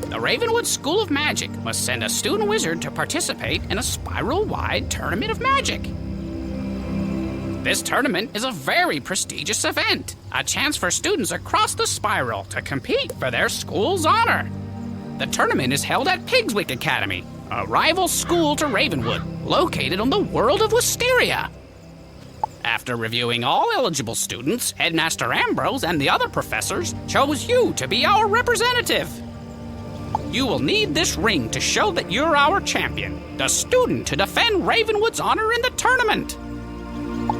The Ravenwood School of Magic must send a student wizard to participate in a spiral-wide tournament of magic. This tournament is a very prestigious event, a chance for students across the spiral to compete for their school's honor. The tournament is held at Pigswick Academy, a rival school to Ravenwood, located on the world of Wisteria. After reviewing all eligible students, Headmaster Ambrose and the other professors chose you to be our representative. You will need this ring to show that you're our champion, the student to defend Ravenwood's honor in the tournament.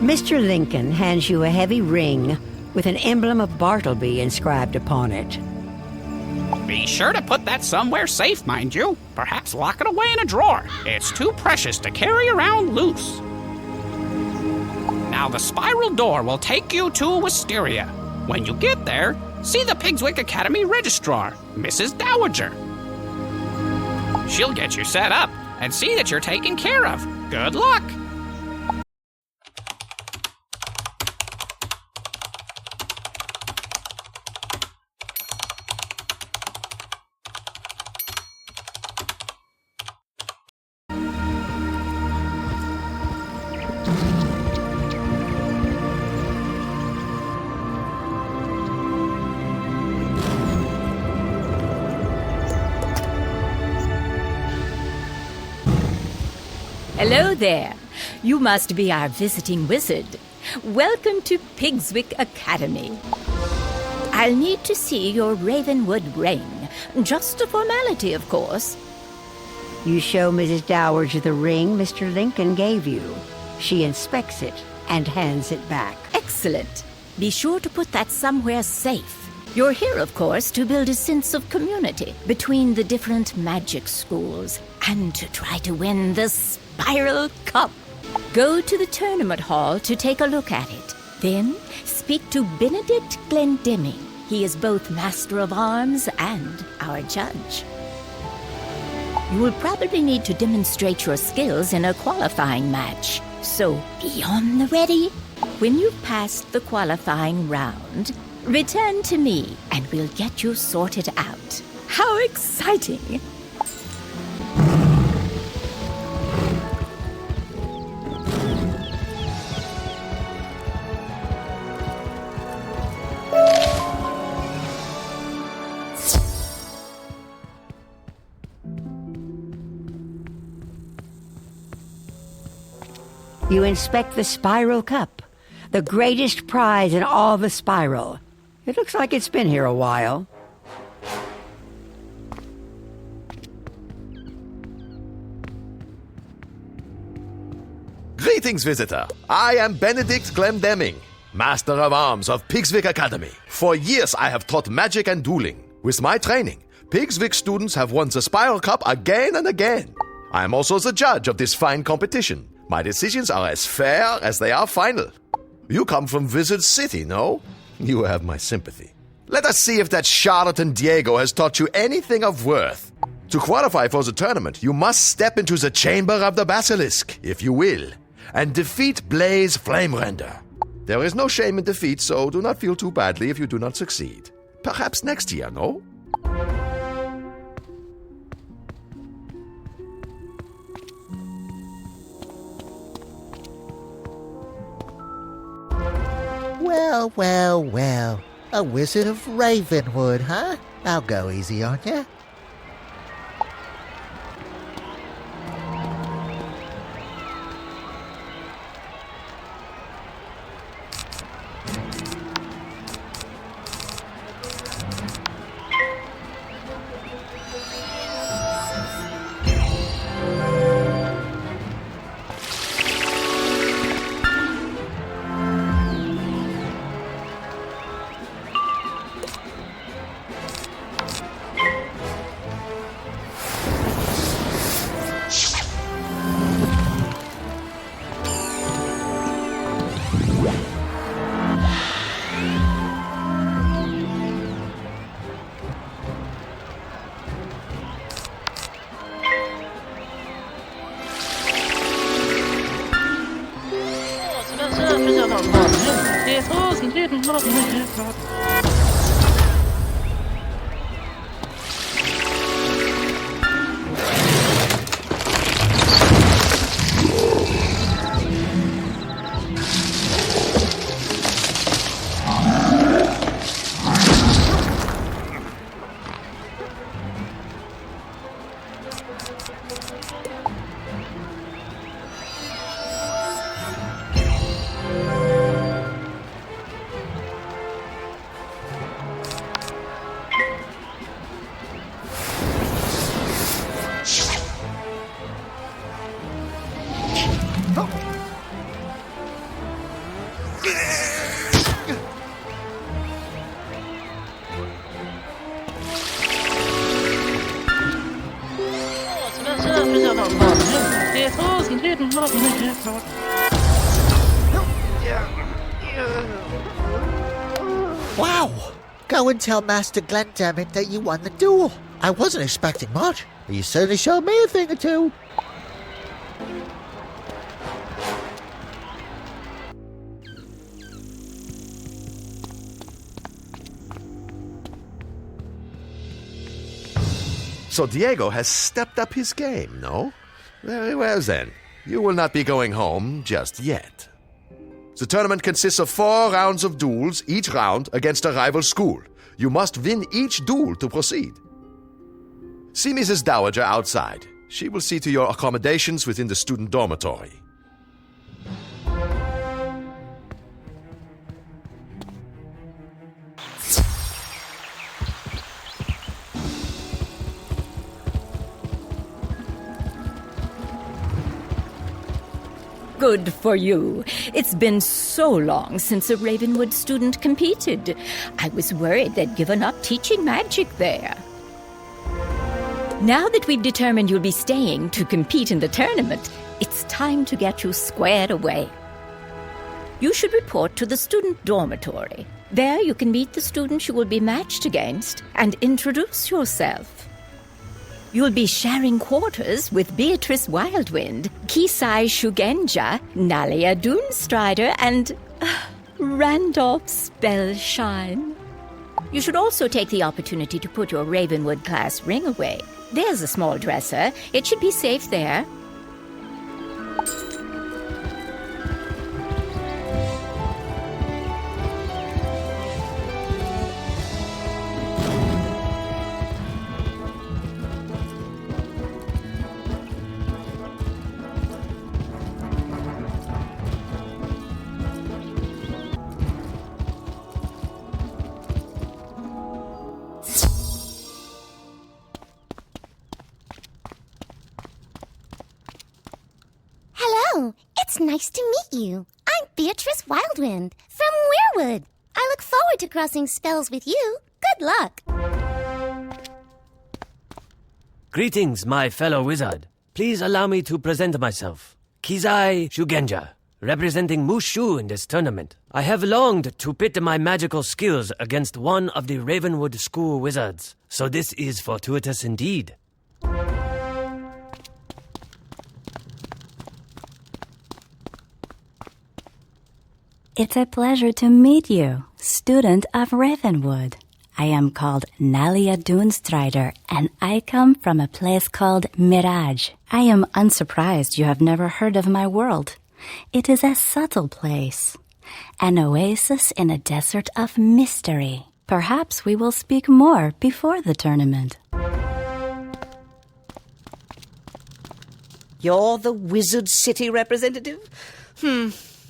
Mr. Lincoln hands you a heavy ring with an emblem of Bartleby inscribed upon it. Be sure to put that somewhere safe, mind you. Perhaps lock it away in a drawer. It's too precious to carry around loose. Now the spiral door will take you to Wisteria. When you get there, see the Pigswick Academy registrar, Mrs. Dowager. She'll get you set up and see that you're taken care of. Good luck! Hello there. You must be our visiting wizard. Welcome to Pigswick Academy. I'll need to see your Ravenwood ring. Just a formality, of course. You show Mrs. Dowager the ring Mr. Lincoln gave you. She inspects it and hands it back. Excellent. Be sure to put that somewhere safe. You're here, of course, to build a sense of community between the different magic schools and to try to win the Spiral Cup. Go to the tournament hall to take a look at it. Then speak to Benedict Glendeming. He is both Master of Arms and our judge. You will probably need to demonstrate your skills in a qualifying match. So be on the ready. When you've passed the qualifying round, return to me and we'll get you sorted out. How exciting! You inspect the Spiral Cup, the greatest prize in all the Spiral. It looks like it's been here a while. Greetings, visitor. I am Benedict Glendeming, Master of Arms of Pigswick Academy. For years, I have taught magic and dueling. With my training, Pigswick students have won the Spiral Cup again and again. I am also the judge of this fine competition. My decisions are as fair as they are final. You come from Wizard City, no? You have my sympathy. Let us see if that charlatan Diego has taught you anything of worth. To qualify for the tournament, you must step into the Chamber of the Basilisk, if you will, and defeat Blaze Flamerender. There is no shame in defeat, so do not feel too badly if you do not succeed. Perhaps next year, no? Well, well, well. A wizard of Ravenwood, huh? I'll go easy on ya. Hello, 。Wow! Go and tell Master Glendemick that you won the duel. I wasn't expecting much, but you certainly showed me a thing or two. So Diego has stepped up his game, no? Very well then. You will not be going home just yet. The tournament consists of 4 rounds of duels, each round against a rival school. You must win each duel to proceed. See Mrs. Dowager outside. She will see to your accommodations within the student dormitory. Good for you. It's been so long since a Ravenwood student competed. I was worried they'd given up teaching magic there. Now that we've determined you'll be staying to compete in the tournament, it's time to get you squared away. You should report to the student dormitory. There you can meet the students you will be matched against and introduce yourself. You'll be sharing quarters with Beatrice Wildwind, Kisai Shugenja, Nalia Doomstrider, and Randolph Spellshine. You should also take the opportunity to put your Ravenwood class ring away. There's a small dresser. It should be safe there. Hello, it's nice to meet you. I'm Beatrice Wildwind from Weirwood. I look forward to crossing spells with you. Good luck. Greetings, my fellow wizard. Please allow me to present myself. Kizai Shugenja, representing Mushu in this tournament. I have longed to pit my magical skills against one of the Ravenwood school wizards, so this is fortuitous indeed. It's a pleasure to meet you, student of Ravenwood. I am called Nalia Doomstrider, and I come from a place called Mirage. I am unsurprised you have never heard of my world. It is a subtle place, an oasis in a desert of mystery. Perhaps we will speak more before the tournament. You're the Wizard City representative?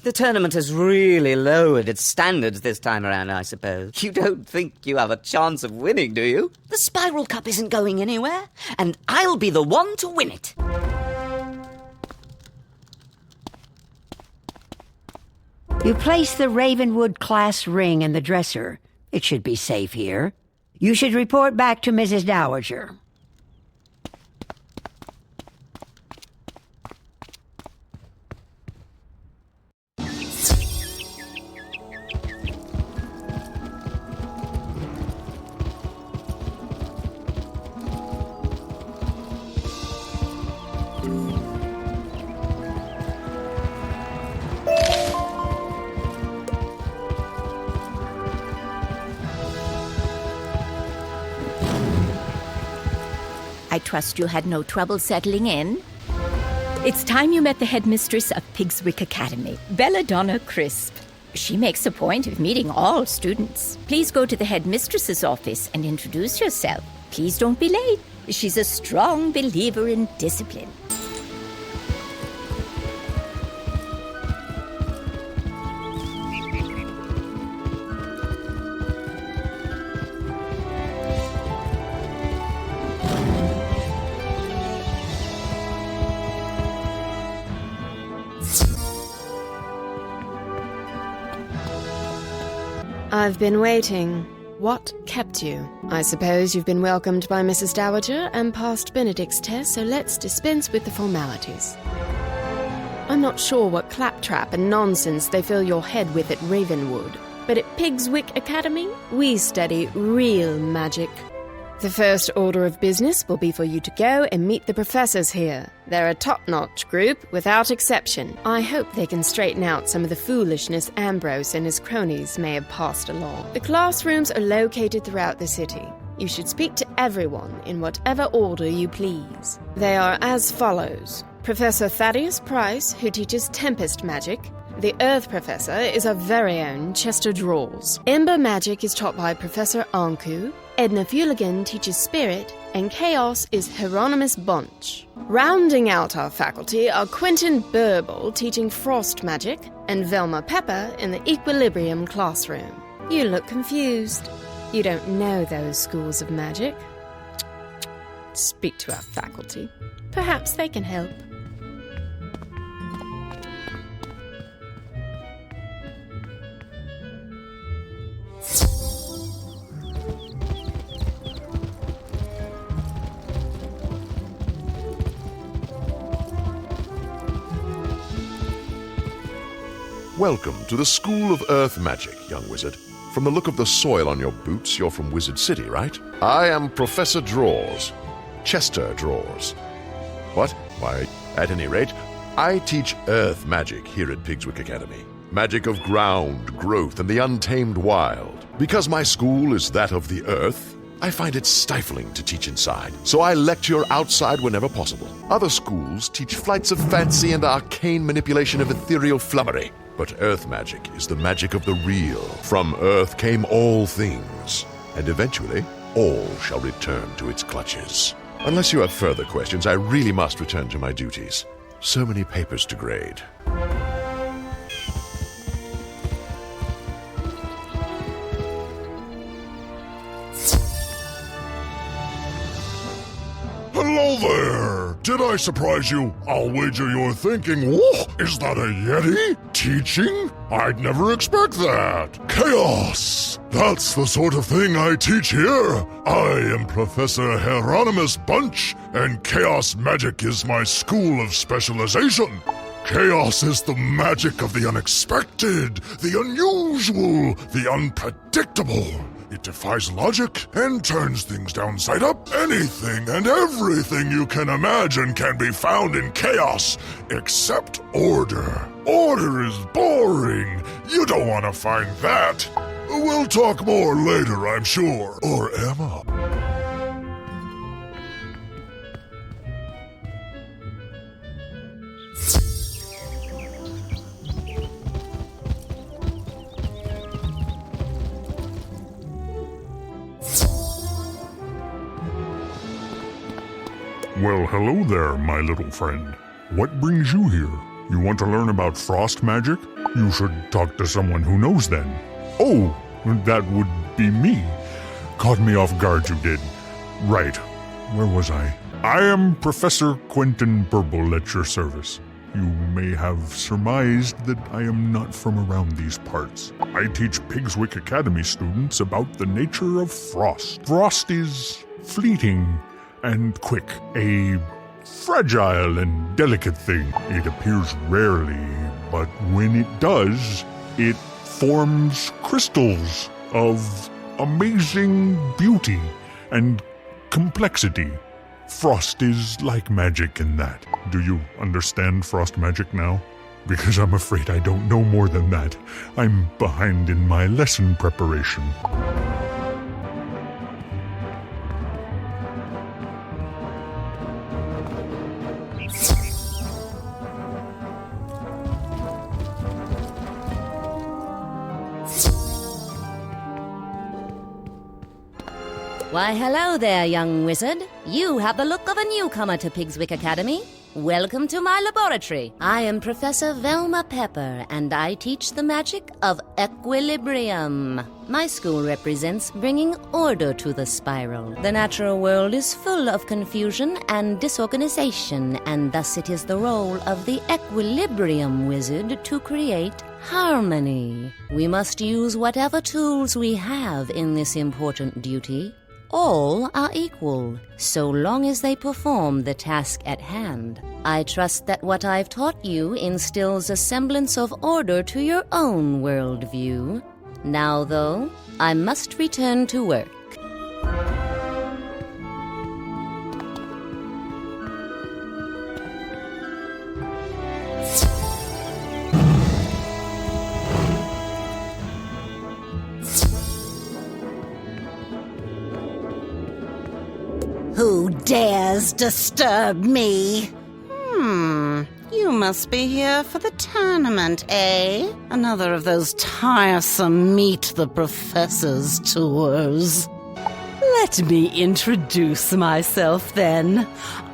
The tournament has really lowered its standards this time around, I suppose. You don't think you have a chance of winning, do you? The Spiral Cup isn't going anywhere, and I'll be the one to win it. You place the Ravenwood class ring in the dresser. It should be safe here. You should report back to Mrs. Dowager. I trust you had no trouble settling in. It's time you met the headmistress of Pigswick Academy, Belladonna Crisp. She makes a point of meeting all students. Please go to the headmistress's office and introduce yourself. Please don't be late. She's a strong believer in discipline. I've been waiting. What kept you? I suppose you've been welcomed by Mrs. Dowager and passed Benedict's test, so let's dispense with the formalities. I'm not sure what claptrap and nonsense they fill your head with at Ravenwood, but at Pigswick Academy, we study real magic. The first order of business will be for you to go and meet the professors here. They're a top-notch group, without exception. I hope they can straighten out some of the foolishness Ambrose and his cronies may have passed along. The classrooms are located throughout the city. You should speak to everyone in whatever order you please. They are as follows. Professor Thaddeus Price, who teaches Tempest Magic. The Earth Professor is our very own Chester Drawls. Ember Magic is taught by Professor Anku. Edna Fuligan teaches Spirit, and Chaos is Hieronymus Bunch. Rounding out our faculty are Quentin Burble teaching Frost Magic, and Velma Pepper in the Equilibrium classroom. You look confused. You don't know those schools of magic. Speak to our faculty. Perhaps they can help. Welcome to the School of Earth Magic, young wizard. From the look of the soil on your boots, you're from Wizard City, right? I am Professor Drawls. Chester Drawls. What? Why, at any rate, I teach Earth Magic here at Pigswick Academy. Magic of ground, growth, and the untamed wild. Because my school is that of the earth, I find it stifling to teach inside, so I lecture outside whenever possible. Other schools teach flights of fancy and arcane manipulation of ethereal flummery. But Earth Magic is the magic of the real. From Earth came all things, and eventually all shall return to its clutches. Unless you have further questions, I really must return to my duties. So many papers to grade. Hello there! Did I surprise you? I'll wager you're thinking, whoa, is that a Yeti? Teaching? I'd never expect that. Chaos! That's the sort of thing I teach here. I am Professor Hieronymus Bunch, and Chaos Magic is my school of specialization. Chaos is the magic of the unexpected, the unusual, the unpredictable. It defies logic and turns things downside up. Anything and everything you can imagine can be found in chaos, except order. Order is boring. You don't want to find that. We'll talk more later, I'm sure. Or Emma. Well, hello there, my little friend. What brings you here? You want to learn about frost magic? You should talk to someone who knows then. Oh, that would be me. Caught me off guard, you did. Right. Where was I? I am Professor Quentin Burble at your service. You may have surmised that I am not from around these parts. I teach Pigswick Academy students about the nature of frost. Frost is fleeting and quick, a fragile and delicate thing. It appears rarely, but when it does, it forms crystals of amazing beauty and complexity. Frost is like magic in that. Do you understand frost magic now? Because I'm afraid I don't know more than that. I'm behind in my lesson preparation. Why, hello there, young wizard. You have the look of a newcomer to Pigswick Academy. Welcome to my laboratory. I am Professor Velma Pepper, and I teach the magic of equilibrium. My school represents bringing order to the spiral. The natural world is full of confusion and disorganization, and thus it is the role of the equilibrium wizard to create harmony. We must use whatever tools we have in this important duty. All are equal, so long as they perform the task at hand. I trust that what I've taught you instills a semblance of order to your own worldview. Now, though, I must return to work. Who dares disturb me? You must be here for the tournament, eh? Another of those tiresome meet the professor's tours. Let me introduce myself then.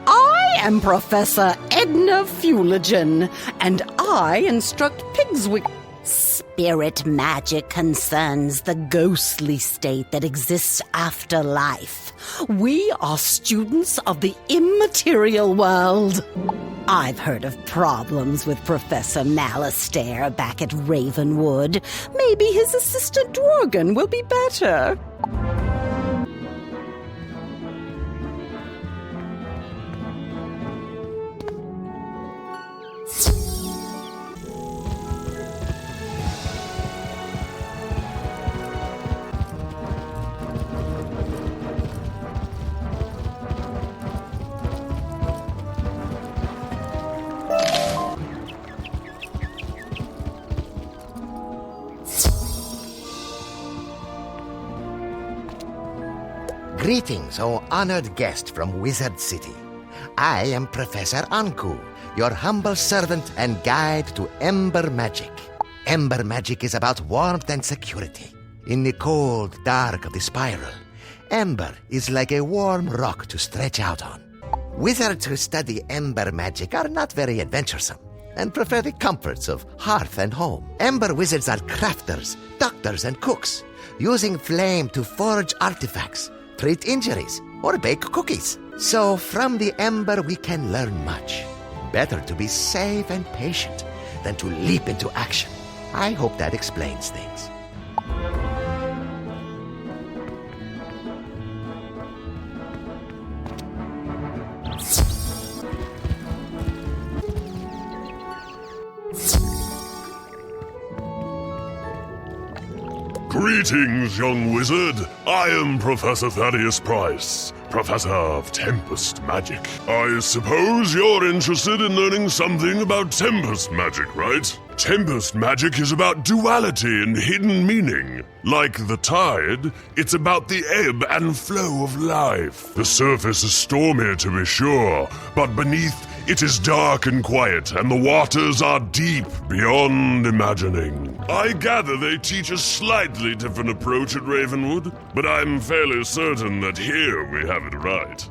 I am Professor Edna Fuligen, and I instruct Pigswick. Spirit magic concerns the ghostly state that exists after life. We are students of the immaterial world. I've heard of problems with Professor Malastair back at Ravenwood. Maybe his assistant Dworgen will be better. Greetings, O honored guest from Wizard City. I am Professor Anku, your humble servant and guide to Ember Magic. Ember Magic is about warmth and security. In the cold dark of the spiral, Ember is like a warm rock to stretch out on. Wizards who study Ember Magic are not very adventuresome and prefer the comforts of hearth and home. Ember Wizards are crafters, doctors, and cooks, using flame to forge artifacts, treat injuries, or bake cookies. So from the Ember we can learn much. Better to be safe and patient than to leap into action. I hope that explains things. Greetings, young wizard. I am Professor Thaddeus Price, Professor of Tempest Magic. I suppose you're interested in learning something about Tempest Magic, right? Tempest Magic is about duality and hidden meaning. Like the tide, it's about the ebb and flow of life. The surface is stormy, to be sure, but beneath it is dark and quiet, and the waters are deep beyond imagining. I gather they teach a slightly different approach at Ravenwood, but I'm fairly certain that here we have it right.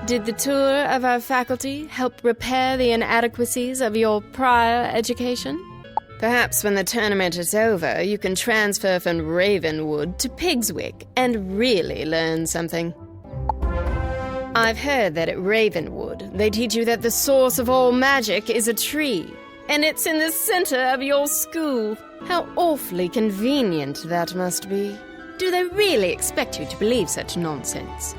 Did the tour of our faculty help repair the inadequacies of your prior education? Perhaps when the tournament is over, you can transfer from Ravenwood to Pigswick and really learn something. I've heard that at Ravenwood, they teach you that the source of all magic is a tree, and it's in the center of your school. How awfully convenient that must be. Do they really expect you to believe such nonsense?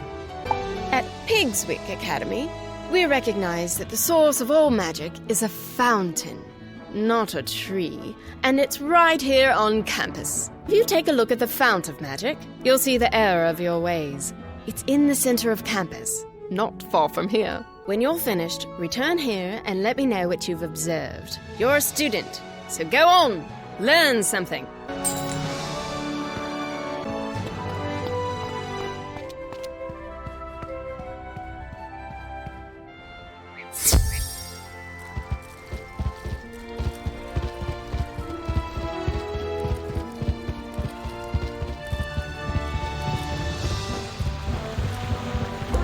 At Pigswick Academy, we recognize that the source of all magic is a fountain, not a tree, and it's right here on campus. If you take a look at the fount of magic, you'll see the error of your ways. It's in the center of campus, not far from here. When you're finished, return here and let me know what you've observed. You're a student, so go on, learn something.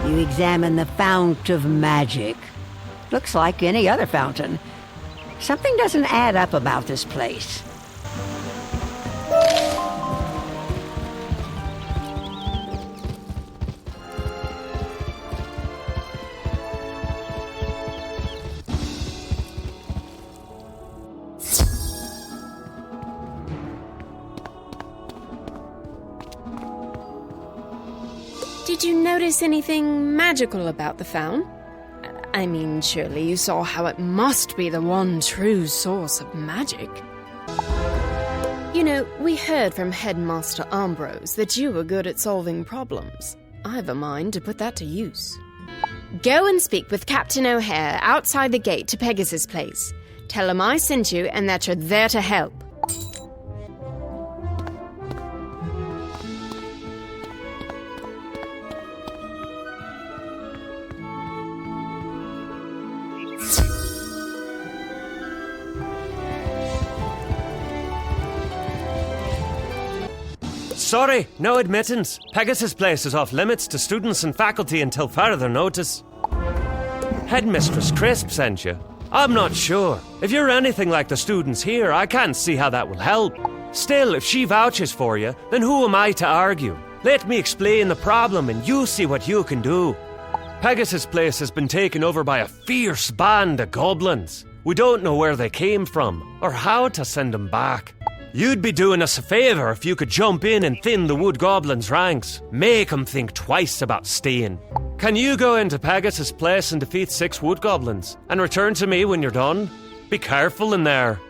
You examine the fount of magic. Looks like any other fountain. Something doesn't add up about this place. Did you notice anything magical about the fount? I mean, surely you saw how it must be the one true source of magic. You know, we heard from Headmaster Ambrose that you were good at solving problems. I've a mind to put that to use. Go and speak with Captain O'Hare outside the gate to Pegasus Place. Tell him I sent you and that you're there to help. Sorry, no admittance. Pegasus Place is off limits to students and faculty until further notice. Headmistress Crisp sent you. I'm not sure. If you're anything like the students here, I can't see how that will help. Still, if she vouches for you, then who am I to argue? Let me explain the problem and you see what you can do. Pegasus Place has been taken over by a fierce band of goblins. We don't know where they came from, or how to send them back. You'd be doing us a favour if you could jump in and thin the wood goblins' ranks. Make them think twice about staying. Can you go into Pegasus Place and defeat 6 wood goblins, and return to me when you're done? Be careful in there.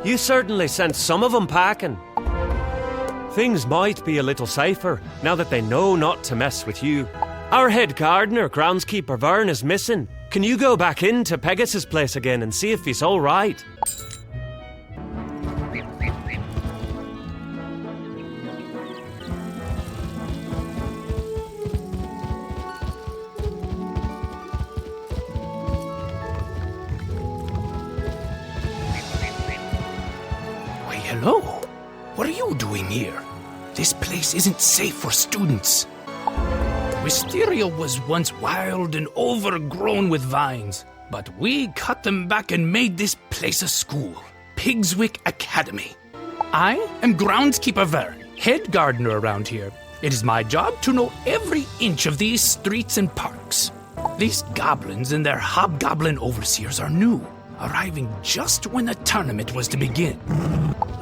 You certainly sent some of them packing. Things might be a little safer now that they know not to mess with you. Our head gardener, groundskeeper Vern, is missing. Can you go back into Pegasus' place again and see if he's all right? Hello? What are you doing here? This place isn't safe for students. Wisteria was once wild and overgrown with vines, but we cut them back and made this place a school, Pigswick Academy. I am groundskeeper Vern, head gardener around here. It is my job to know every inch of these streets and parks. These goblins and their hobgoblin overseers are new, arriving just when the tournament was to begin.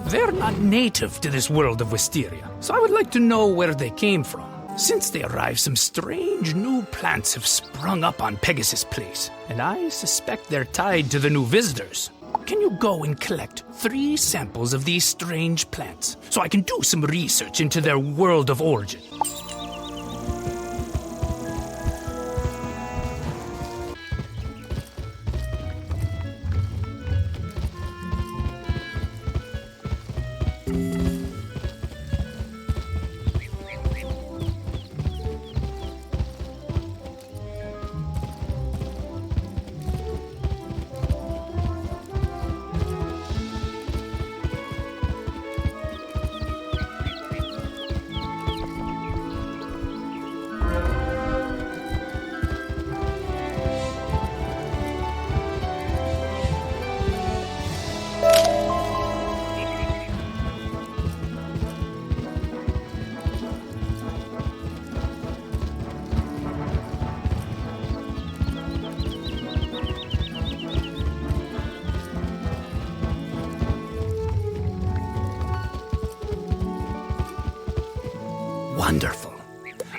They're not native to this world of Wisteria, so I would like to know where they came from. Since they arrived, some strange new plants have sprung up on Pegasus Place, and I suspect they're tied to the new visitors. Can you go and collect 3 samples of these strange plants, so I can do some research into their world of origin?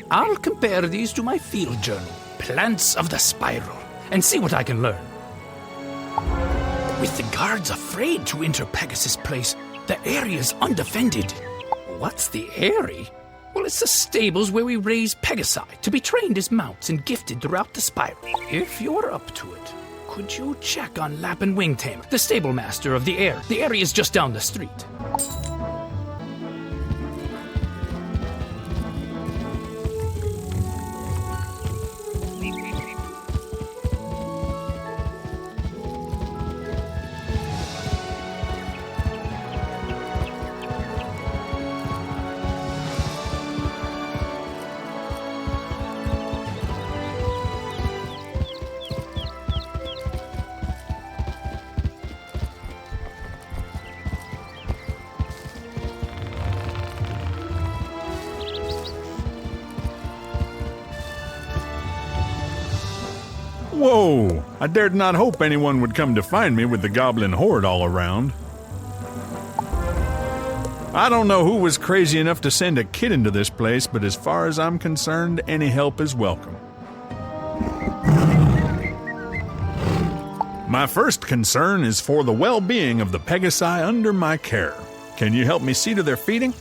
I'll compare these to my field journal, Plants of the Spiral, and see what I can learn. With the guards afraid to enter Pegasus Place, the area's undefended. What's the area? Well, it's the stables where we raise Pegasi to be trained as mounts and gifted throughout the spiral. If you're up to it, could you check on Lap and Wingtamer, the stable master of the air? The area's just down the street. Whoa! I dared not hope anyone would come to find me with the goblin horde all around. I don't know who was crazy enough to send a kid into this place, but as far as I'm concerned, any help is welcome. My first concern is for the well-being of the Pegasi under my care. Can you help me see to their feeding?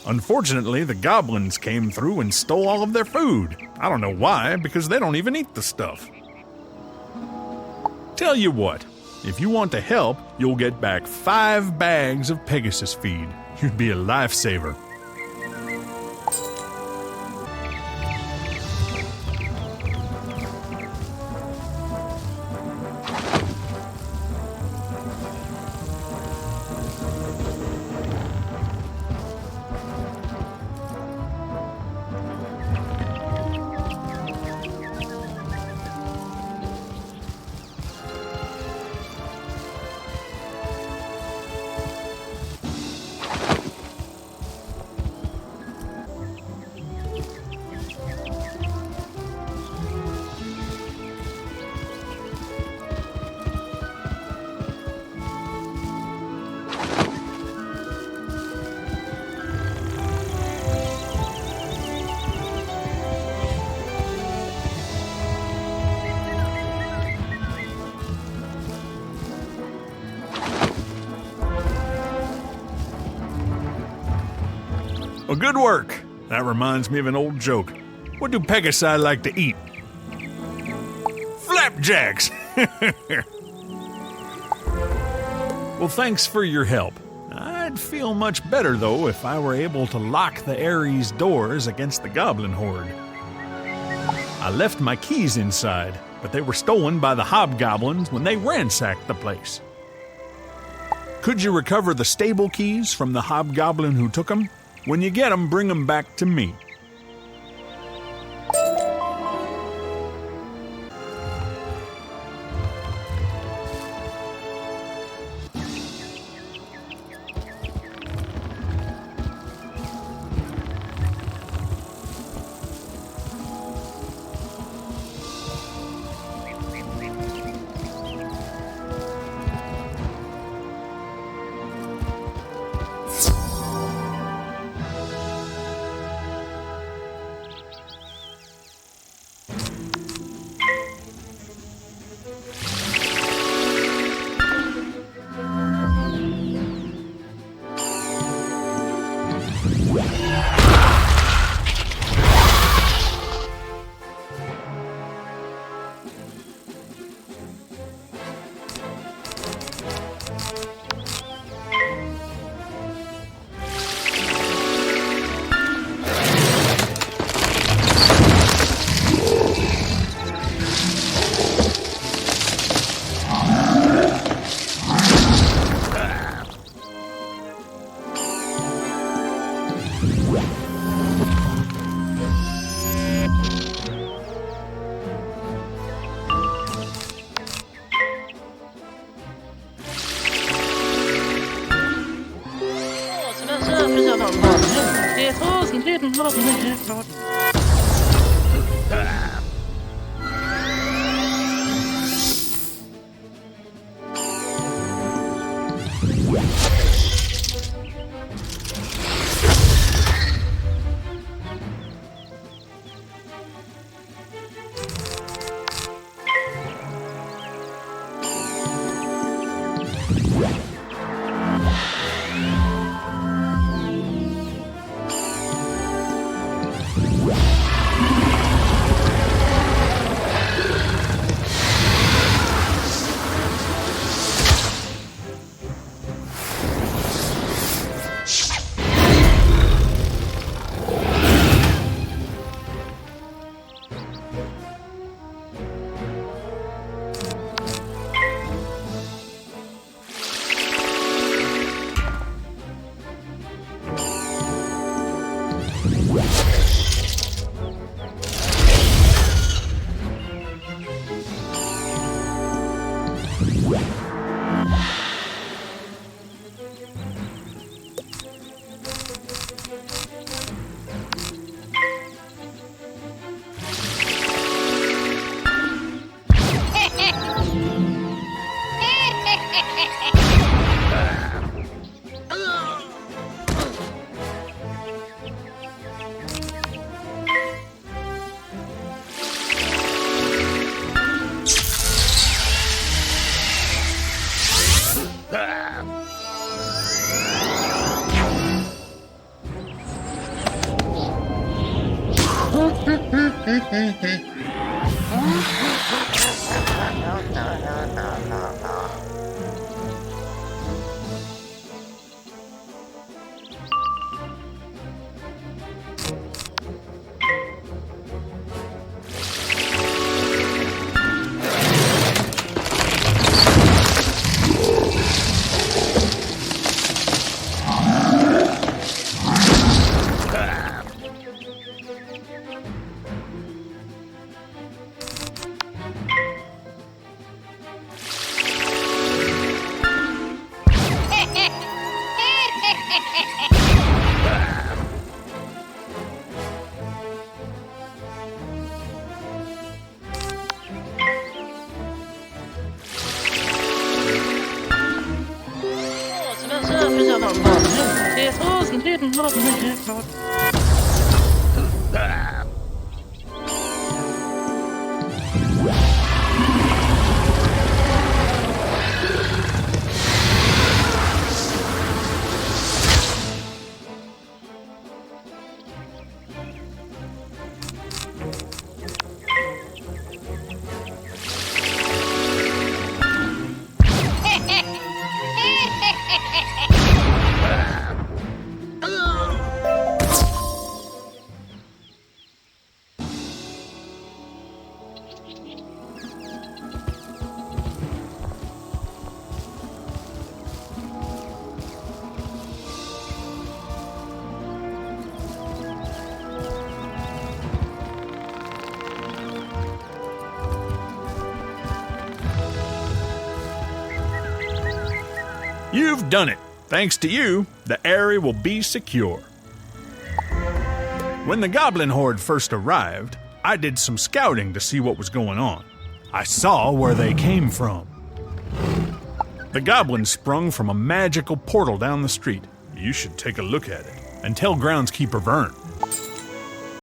Unfortunately, the goblins came through and stole all of their food. I don't know why, because they don't even eat the stuff. Tell you what, if you want to help, you'll get back 5 bags of Pegasus feed. You'd be a lifesaver. Well, good work. That reminds me of an old joke. What do Pegasi like to eat? Flapjacks! Well, thanks for your help. I'd feel much better, though, if I were able to lock the Ares doors against the goblin horde. I left my keys inside, but they were stolen by the hobgoblins when they ransacked the place. Could you recover the stable keys from the hobgoblin who took them? When you get them, bring them back to me. You've done it. Thanks to you, the area will be secure. When the goblin horde first arrived, I did some scouting to see what was going on. I saw where they came from. The goblins sprung from a magical portal down the street. You should take a look at it and tell groundskeeper Vern.